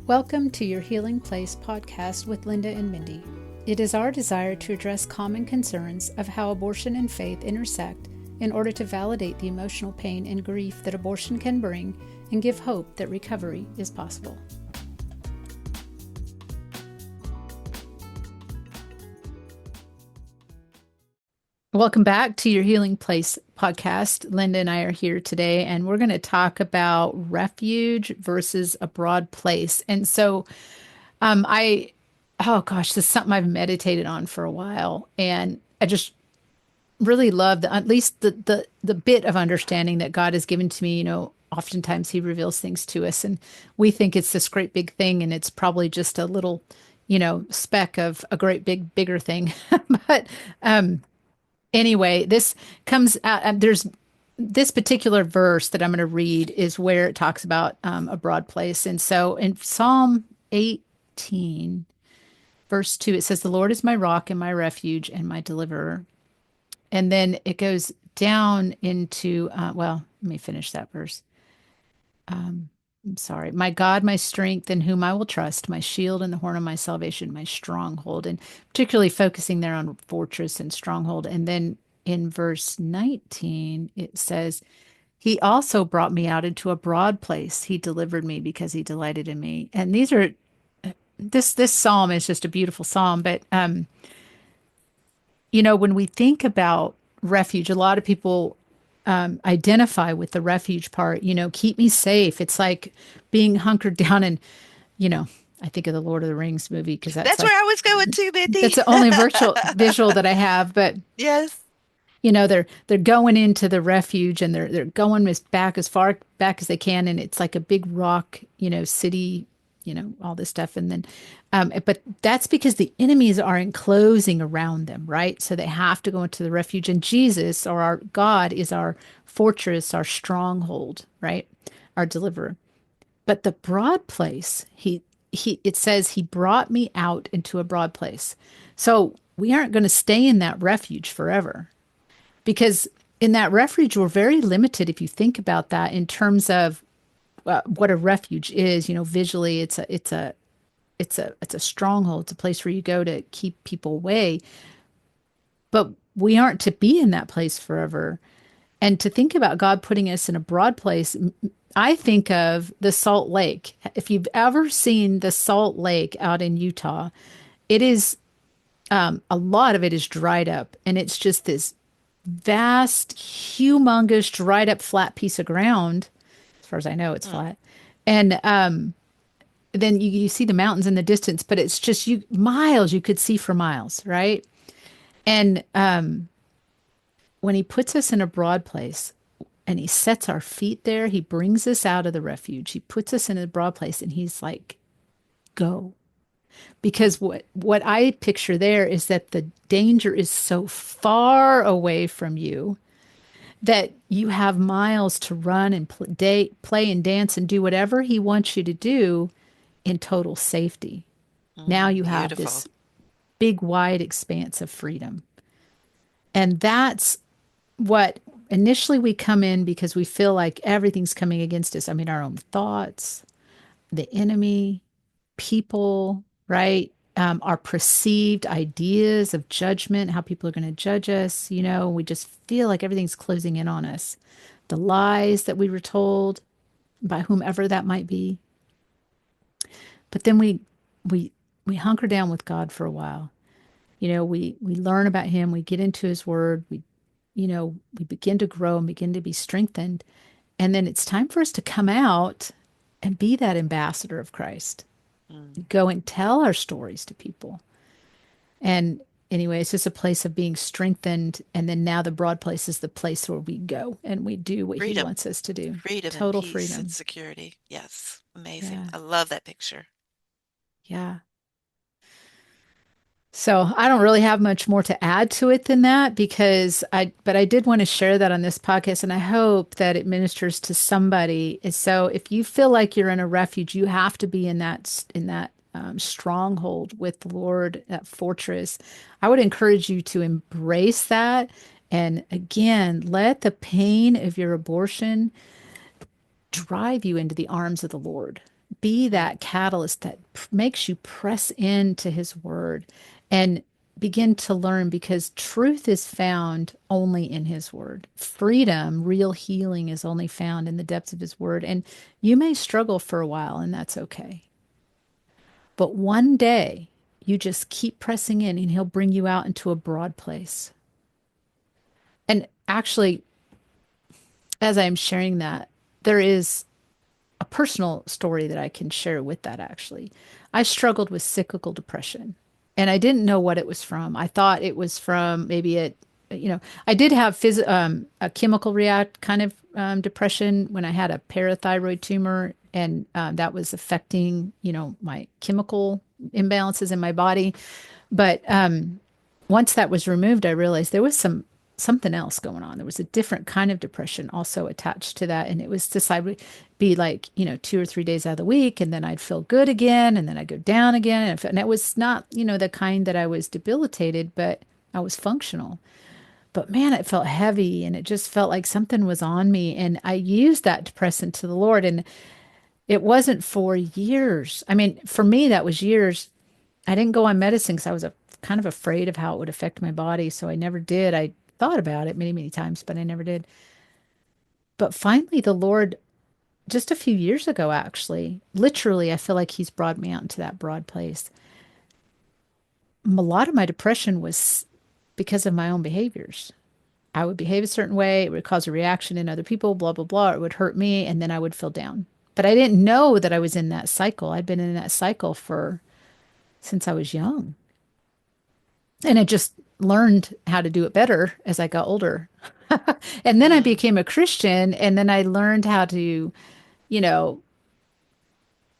Welcome to your Healing Place podcast with Linda and Mindy. It is our desire to address common concerns of how abortion and faith intersect in order to validate the emotional pain and grief that abortion can bring and give hope that recovery is possible. Welcome back to your Healing Place podcast. Linda and I are here today, and we're going to talk about refuge versus a broad place. And so, oh gosh, this is something I've meditated on for a while, and I just really love at least the bit of understanding that God has given to me. Oftentimes He reveals things to us, and we think it's this great big thing, and it's probably just a little, speck of a great bigger thing. But anyway, this comes out. There's this particular verse that I'm going to read is where it talks about a broad place. And so in Psalm 18, verse 2, it says, "The Lord is my rock and my refuge and my deliverer." And then it goes down into, let me finish that verse. I'm sorry. "My God, my strength, in whom I will trust, my shield and the horn of my salvation, my stronghold," and particularly focusing there on fortress and stronghold. And then in verse 19, it says, "He also brought me out into a broad place. He delivered me because he delighted in me." And this psalm is just a beautiful psalm. But when we think about refuge, a lot of people identify with the refuge part, keep me safe. It's like being hunkered down and, I think of the Lord of the Rings movie because That's where I was going to, Mindy. that's the only virtual visual that I have. But, Yes. they're going into the refuge and they're going as far back as they can. And it's like a big rock, city, all this stuff. And then, but that's because the enemies are enclosing around them, right? So they have to go into the refuge. And Jesus, or our God, is our fortress, our stronghold, right? Our deliverer. But the broad place, it says he brought me out into a broad place. So we aren't going to stay in that refuge forever, because in that refuge we're very limited if you think about that in terms of what a refuge is. Visually, it's a stronghold. It's a place where you go to keep people away. But we aren't to be in that place forever. And to think about God putting us in a broad place, I think of the Salt Lake. If you've ever seen the Salt Lake out in Utah, it is a lot of it is dried up, and it's just this vast, humongous, dried up, flat piece of ground. As far as I know, it's Mm. flat. And then you see the mountains in the distance, but it's just miles you could see for miles, right? And when he puts us in a broad place and he sets our feet there, he brings us out of the refuge. He puts us in a broad place and he's like, "Go." Because what I picture there is that the danger is so far away from you that you have miles to run and play and dance and do whatever he wants you to do in total safety. Now you have Beautiful. this big, wide expanse of freedom. And that's what initially we come in because we feel like everything's coming against us. I mean, our own thoughts, the enemy, people, right? Our perceived ideas of judgment, how people are going to judge us. We just feel like everything's closing in on us. The lies that we were told by whomever that might be. But then we we hunker down with God for a while. We learn about him, we get into his word, we begin to grow and begin to be strengthened. And then it's time for us to come out and be that ambassador of Christ. Mm. Go and tell our stories to people. And anyway, it's just a place of being strengthened. And then now the broad place is the place where we go and we do what he Freedom, wants us to do. freedom and Total peace and freedom. security. Yes. Amazing. Yeah. I love that picture. Yeah. So I don't really have much more to add to it than that but I did want to share that on this podcast, and I hope that it ministers to somebody. And so if you feel like you're in a refuge, you have to be in that stronghold with the Lord, that fortress. I would encourage you to embrace that. And again, let the pain of your abortion drive you into the arms of the Lord. be Mm, that catalyst that makes you press into his word and begin to learn, because truth is found only in his word. Freedom, real healing is only found in the depths of his word. And you may struggle for a while, and that's okay. But one day you just keep pressing in and he'll bring you out into a broad place. And actually, as I'm sharing that, there is a personal story that I can share with that actually. I struggled with cyclical depression and I didn't know what it was from. I thought it was from maybe I did have a chemical react kind of depression when I had a parathyroid tumor, and that was affecting, my chemical imbalances in my body. But once that was removed, I realized there was something else going on. There was a different kind of depression also attached to that. And it was just, I would be like, 2 or 3 days out of the week, and then I'd feel good again, and then I'd go down again. And it was not, the kind that I was debilitated, but I was functional. But man, it felt heavy and it just felt like something was on me. And I used that to press into the Lord. And it wasn't for years. I mean, for me, that was years. I didn't go on medicine because I was kind of afraid of how it would affect my body. So I never did. I thought about it many, many times, but I never did. But finally, the Lord, just a few years ago, actually, literally, I feel like He's brought me out into that broad place. A lot of my depression was because of my own behaviors. I would behave a certain way, it would cause a reaction in other people, blah, blah, blah. It would hurt me, and then I would feel down. But I didn't know that I was in that cycle. I'd been in that cycle for since I was young. And I just learned how to do it better as I got older. And then I mm, became a Christian, and then I learned how to, you know,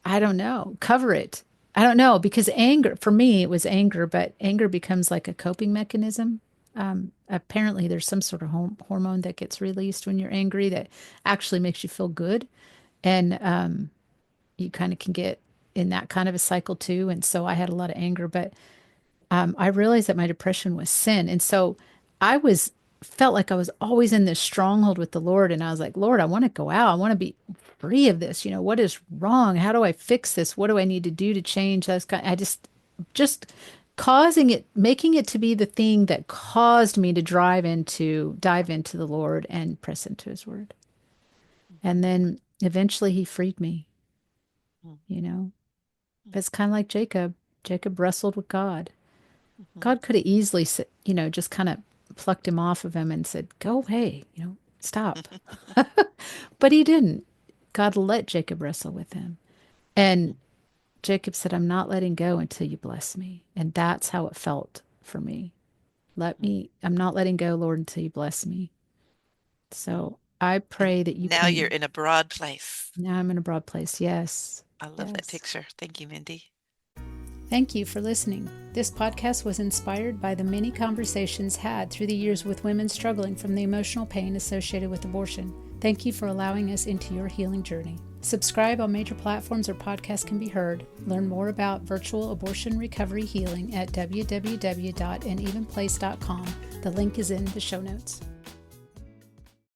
I don't know, cover it. I don't know, because anger, for me, it was anger, but anger becomes like a coping mechanism. Apparently, there's some sort of hormone that gets released when you're angry that actually makes you feel good. And you kind of can get in that kind of a cycle too. And so I had a lot of anger, but I realized that my depression was sin. And so I felt like I was always in this stronghold with the Lord. And I was like, Lord, I want to go out. I want to be free of this. What is wrong? How do I fix this? What do I need to do to change? I just causing it, making it to be the thing that caused me to dive into the Lord and press into his word. And mhm, then eventually he freed me, mm, you know. mm, It's kind of like Jacob. Jacob wrestled with God. mhm, God could have easily, just kind of plucked him off of him and said, go away, stop. But he didn't. God let Jacob wrestle with him. And Jacob said, I'm not letting go until you bless me. And that's how it felt for me. mhm, I'm not letting go, Lord, until you bless me. mm. So I And pray that you now you're can. in a broad place. Now I'm in a broad place. Yes. I love that Yes. picture. Thank you, Mindy. Thank you for listening. This podcast was inspired by the many conversations had through the years with women struggling from the emotional pain associated with abortion. Thank you for allowing us into your healing journey. Subscribe on major platforms where podcasts can be heard. Learn more about virtual abortion recovery healing at www.anevenplace.com. The link is in the show notes.